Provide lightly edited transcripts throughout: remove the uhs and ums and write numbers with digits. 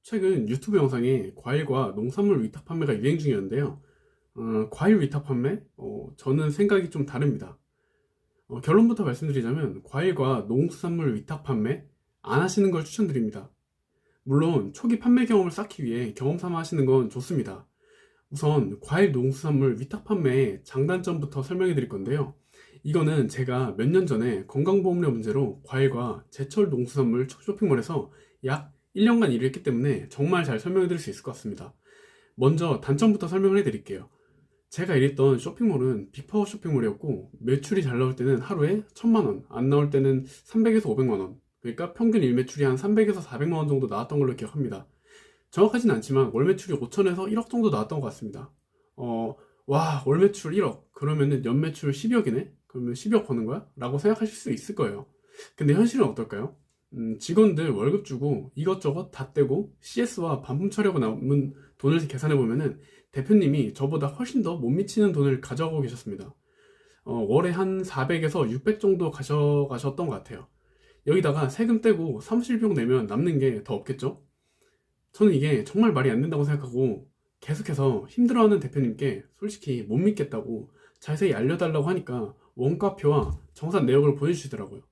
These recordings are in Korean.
최근 유튜브 영상에 과일과 농산물 위탁 판매가 유행 중이었는데요. 과일 위탁 판매? 저는 생각이 좀 다릅니다. 결론부터 말씀드리자면 과일과 농수산물 위탁 판매 안 하시는 걸 추천드립니다. 물론 초기 판매 경험을 쌓기 위해 경험 삼아 하시는 건 좋습니다. 우선 과일 농수산물 위탁 판매의 장단점부터 설명해 드릴 건데요. 이거는 제가 몇 년 전에 건강보험료 문제로 과일과 제철 농수산물 쇼핑몰에서 약 1년간 일을 했기 때문에 정말 잘 설명해 드릴 수 있을 것 같습니다. 먼저 단점부터 설명을 해 드릴게요. 제가 일했던 쇼핑몰은 빅파워 쇼핑몰이었고 매출이 잘 나올 때는 하루에 1000만원, 안 나올 때는 300에서 500만원, 그러니까 평균 일매출이 한 300에서 400만원 정도 나왔던 걸로 기억합니다. 정확하진 않지만 월 매출이 5천에서 1억 정도 나왔던 것 같습니다. 와, 월 매출 1억 그러면은 연 매출 12억이네? 그러면 12억 버는 거야? 라고 생각하실 수 있을 거예요. 근데 현실은 어떨까요? 직원들 월급 주고 이것저것 다 떼고 CS와 반품 처리하고 남은 돈을 계산해 보면은 대표님이 저보다 훨씬 더 못 미치는 돈을 가져가고 계셨습니다. 월에 한 400에서 600 정도 가져가셨던 것 같아요. 여기다가 세금 떼고 사무실 비용 내면 남는 게 더 없겠죠? 저는 이게 정말 말이 안 된다고 생각하고 계속해서 힘들어하는 대표님께 솔직히 못 믿겠다고 자세히 알려달라고 하니까 원가표와 정산 내역을 보내주시더라고요.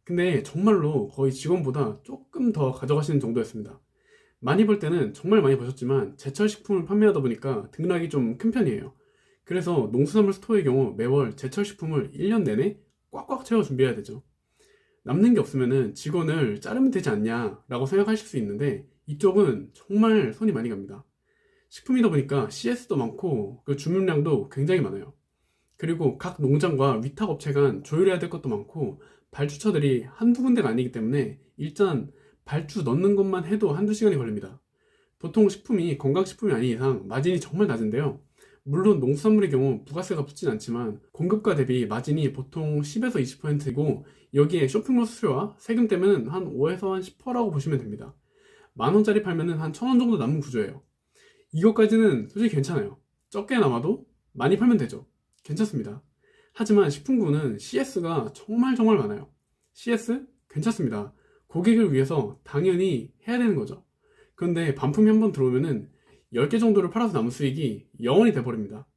근데 정말로 거의 직원보다 조금 더 가져가시는 정도였습니다. 많이 벌 때는 정말 많이 버셨지만 제철 식품을 판매하다 보니까 등락이 좀 큰 편이에요. 그래서 농수산물 스토어의 경우 매월 제철 식품을 1년 내내 꽉꽉 채워 준비해야 되죠. 남는 게 없으면은 직원을 자르면 되지 않냐라고 생각하실 수 있는데 이쪽은 정말 손이 많이 갑니다. 식품이다 보니까 CS도 많고 그 주문량도 굉장히 많아요. 그리고 각 농장과 위탁 업체 간 조율해야 될 것도 많고 발주처들이 한두 군데가 아니기 때문에 일단 발주 넣는 것만 해도 한두 시간이 걸립니다. 보통 식품이 건강식품이 아닌 이상 마진이 정말 낮은데요. 물론 농수산물의 경우 부가세가 붙진 않지만 공급가 대비 마진이 보통 10에서 20%이고 여기에 쇼핑몰 수수료와 세금 떼면 한 5에서 한 10%라고 보시면 됩니다. 만원짜리 팔면은 한 1000원 정도 남는 구조예요. 이것까지는 솔직히 괜찮아요. 적게 남아도 많이 팔면 되죠. 괜찮습니다. 하지만 식품군은 CS가 정말 정말 많아요. CS? 괜찮습니다. 고객을 위해서 당연히 해야 되는 거죠. 그런데 반품이 한번 들어오면은 10개 정도를 팔아서 남은 수익이 0원이 돼버립니다.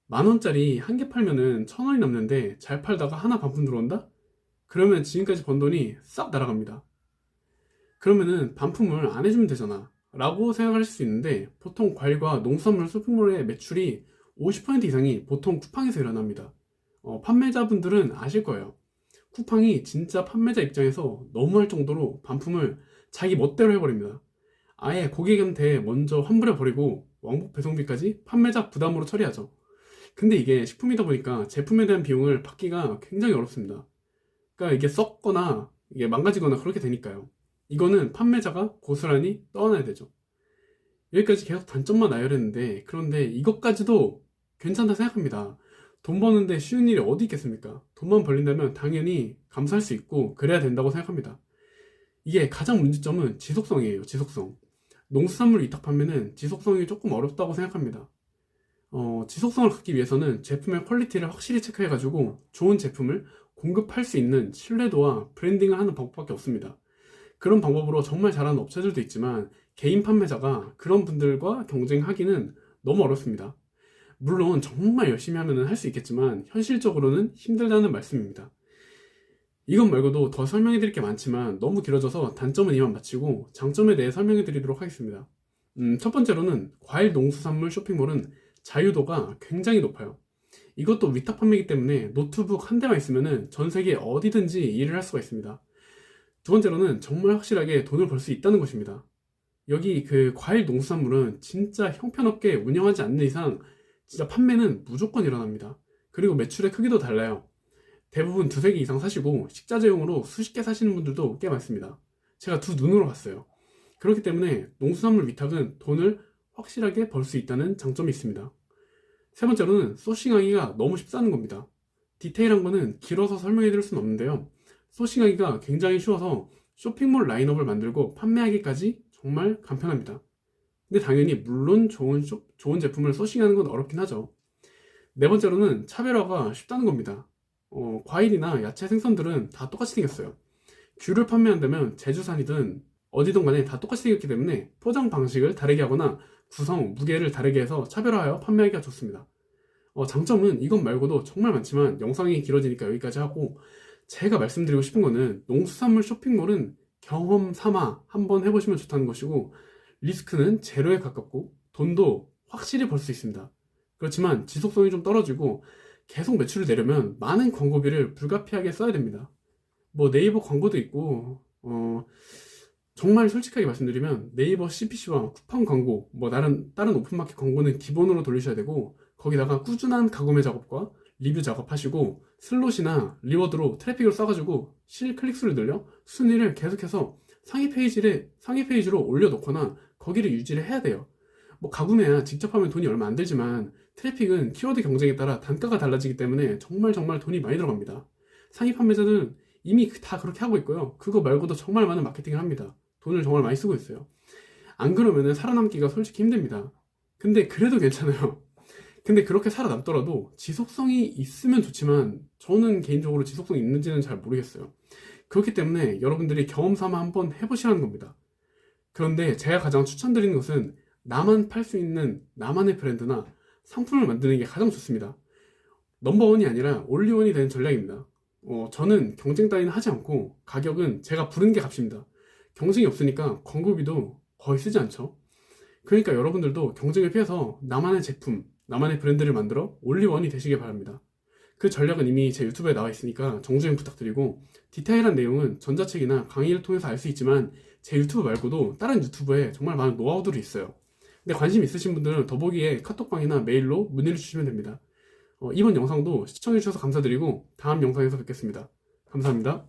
만원짜리 한 개 팔면은 1000원이 남는데 잘 팔다가 하나 반품 들어온다? 그러면 지금까지 번 돈이 싹 날아갑니다. 그러면은 반품을 안 해주면 되잖아 라고 생각하실 수 있는데 보통 과일과 농수산물 쇼핑몰의 매출이 50% 이상이 보통 쿠팡에서 일어납니다. 판매자분들은 아실 거예요. 쿠팡이 진짜 판매자 입장에서 너무할 정도로 반품을 자기 멋대로 해버립니다. 아예 고객한테 먼저 환불해버리고 왕복 배송비까지 판매자 부담으로 처리하죠. 근데 이게 식품이다 보니까 제품에 대한 비용을 받기가 굉장히 어렵습니다. 그러니까 이게 썩거나 이게 망가지거나 그렇게 되니까요. 이거는 판매자가 고스란히 떠안아야 되죠. 여기까지 계속 단점만 나열했는데 그런데 이것까지도 괜찮다 생각합니다. 돈 버는데 쉬운 일이 어디 있겠습니까? 돈만 벌린다면 당연히 감사할 수 있고 그래야 된다고 생각합니다. 이게 가장 문제점은 지속성이에요. 지속성. 농수산물 위탁 판매는 지속성이 조금 어렵다고 생각합니다. 지속성을 갖기 위해서는 제품의 퀄리티를 확실히 체크해가지고 좋은 제품을 공급할 수 있는 신뢰도와 브랜딩을 하는 방법밖에 없습니다. 그런 방법으로 정말 잘하는 업체들도 있지만 개인 판매자가 그런 분들과 경쟁하기는 너무 어렵습니다. 물론 정말 열심히 하면 할 수 있겠지만 현실적으로는 힘들다는 말씀입니다. 이것 말고도 더 설명해 드릴 게 많지만 너무 길어져서 단점은 이만 마치고 장점에 대해 설명해 드리도록 하겠습니다. 첫 번째로는 과일 농수산물 쇼핑몰은 자유도가 굉장히 높아요. 이것도 위탁 판매이기 때문에 노트북 한 대만 있으면 전 세계 어디든지 일을 할 수가 있습니다. 두 번째로는 정말 확실하게 돈을 벌 수 있다는 것입니다. 여기 그 과일 농수산물은 진짜 형편없게 운영하지 않는 이상 진짜 판매는 무조건 일어납니다. 그리고 매출의 크기도 달라요. 대부분 두세 개 이상 사시고 식자재용으로 수십 개 사시는 분들도 꽤 많습니다. 제가 두 눈으로 봤어요. 그렇기 때문에 농수산물 위탁은 돈을 확실하게 벌 수 있다는 장점이 있습니다. 세 번째로는 소싱하기가 너무 쉽다는 겁니다. 디테일한 거는 길어서 설명해 드릴 수는 없는데요. 소싱하기가 굉장히 쉬워서 쇼핑몰 라인업을 만들고 판매하기까지 정말 간편합니다. 근데 당연히 물론 좋은 제품을 소싱하는 건 어렵긴 하죠. 네 번째로는 차별화가 쉽다는 겁니다. 과일이나 야채 생선들은 다 똑같이 생겼어요. 귤을 판매한다면 제주산이든 어디든 간에 다 똑같이 생겼기 때문에 포장 방식을 다르게 하거나 구성, 무게를 다르게 해서 차별화하여 판매하기가 좋습니다. 장점은 이것 말고도 정말 많지만 영상이 길어지니까 여기까지 하고, 제가 말씀드리고 싶은 거는 농수산물 쇼핑몰은 경험 삼아 한번 해보시면 좋다는 것이고, 리스크는 제로에 가깝고 돈도 확실히 벌 수 있습니다. 그렇지만 지속성이 좀 떨어지고 계속 매출을 내려면 많은 광고비를 불가피하게 써야 됩니다. 뭐 네이버 광고도 있고, 정말 솔직하게 말씀드리면 네이버 CPC와 쿠팡 광고, 뭐 다른 오픈마켓 광고는 기본으로 돌리셔야 되고, 거기다가 꾸준한 가구매 작업과 리뷰 작업하시고 슬롯이나 리워드로 트래픽을 써가지고 클릭수를 늘려 순위를 계속해서 상위 페이지로 올려놓거나 거기를 유지를 해야 돼요. 뭐 가구매야 직접 하면 돈이 얼마 안 들지만 트래픽은 키워드 경쟁에 따라 단가가 달라지기 때문에 정말 정말 돈이 많이 들어갑니다. 상위 판매자는 이미 다 그렇게 하고 있고요. 그거 말고도 정말 많은 마케팅을 합니다. 돈을 정말 많이 쓰고 있어요. 안 그러면은 살아남기가 솔직히 힘듭니다. 근데 그래도 괜찮아요. 근데 그렇게 살아남더라도 지속성이 있으면 좋지만 저는 개인적으로 지속성이 있는지는 잘 모르겠어요. 그렇기 때문에 여러분들이 경험 삼아 한번 해보시라는 겁니다. 그런데 제가 가장 추천드리는 것은 나만 팔 수 있는 나만의 브랜드나 상품을 만드는 게 가장 좋습니다. 넘버원이 아니라 올리원이 되는 전략입니다. 저는 경쟁 따위는 하지 않고 가격은 제가 부른 게 값입니다. 경쟁이 없으니까 광고비도 거의 쓰지 않죠. 그러니까 여러분들도 경쟁을 피해서 나만의 제품, 나만의 브랜드를 만들어 올리원이 되시길 바랍니다. 그 전략은 이미 제 유튜브에 나와 있으니까 정주행 부탁드리고, 디테일한 내용은 전자책이나 강의를 통해서 알 수 있지만 제 유튜브 말고도 다른 유튜브에 정말 많은 노하우들이 있어요. 근데 관심 있으신 분들은 더보기에 카톡방이나 메일로 문의를 주시면 됩니다. 이번 영상도 시청해주셔서 감사드리고 다음 영상에서 뵙겠습니다. 감사합니다.